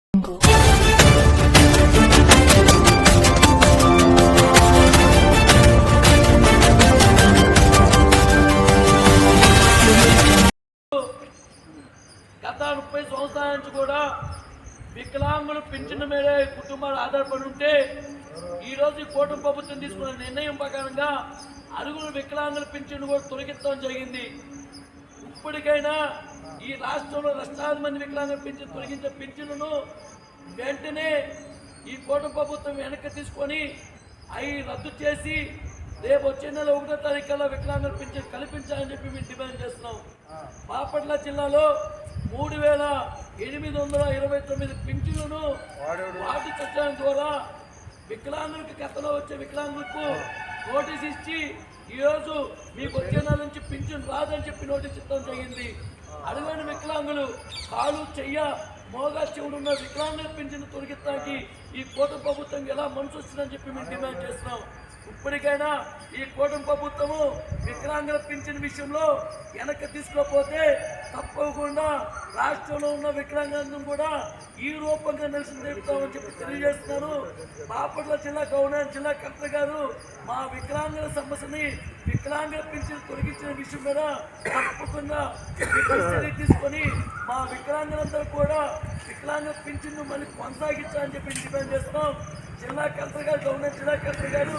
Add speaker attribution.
Speaker 1: గత 30 సంవత్సరాల నుంచి కూడా వికలాంగులు పింఛను మేరే కుటుంబాలు ఆధారపడి ఉంటే ఈరోజు కూటమి ప్రభుత్వం తీసుకున్న నిర్ణయం ప్రకారంగా అరుగులు వికలాంగుల పింఛను కూడా తొలగించడం జరిగింది. ఇప్పటికైనా ఈ రాష్ట్రంలో లక్షలాది మంది వికలాంగుల పింఛను తొలగించే పింఛనును వెంటనే ఈ కూటమి ప్రభుత్వం వెనక్కి తీసుకొని అవి రద్దు చేసి రేపు వచ్చే నెల 1వ తారీఖులో వికలాంగుల పింఛను కల్పించాలని చెప్పి మేము డిమాండ్ చేస్తున్నాం. బాపట్ల జిల్లాలో 3829 పింఛన్లను వార్డు సచివాలయం ద్వారా వికలాంగులకు గతంలో వచ్చే వికలాంగులకు నోటీస్ ఇచ్చి ఈరోజు మీకు వచ్చే నెల నుంచి పింఛన్ రాదని చెప్పి నోటీస్ ఇవ్వడం జరిగింది. అడుగైన వికలాంగులు కాలు చెయ్య మోగా చెవుడున్న వికలాంగుల పింఛను తొలగించడానికి ఈ కూటమి ప్రభుత్వం ఎలా మనసు వస్తుందని చెప్పి మేము డిమాండ్ చేస్తున్నాం. ఇప్పటికైనా ఈ కూటమి ప్రభుత్వము వికలాంగుల పింఛన్ విషయంలో వెనక్కి తీసుకోకపోతే తప్పకుండా రాష్ట్రంలో ఉన్న వికలాంగులను కూడా ఈ రూపంగా నిరసన తెలుపుతామని చెప్పి తెలియజేస్తున్నారు. బాపట్ల జిల్లా గవర్నర్ జిల్లా కలెక్టర్ గారు మా వికలాంగుల సమస్యని వికలాంగుల పింఛన్ తొలగించిన విషయం మీద తప్పకుండా చర్య తీసుకొని మా వికలాంగులందరూ కూడా వికలాంగుల పింఛన్ను మళ్ళీ కొనసాగించాలని చెప్పి డిమాండ్ చేస్తున్నాం. జిల్లా కలెక్టర్ గారు గవర్నర్ జిల్లా కలెక్టర్ గారు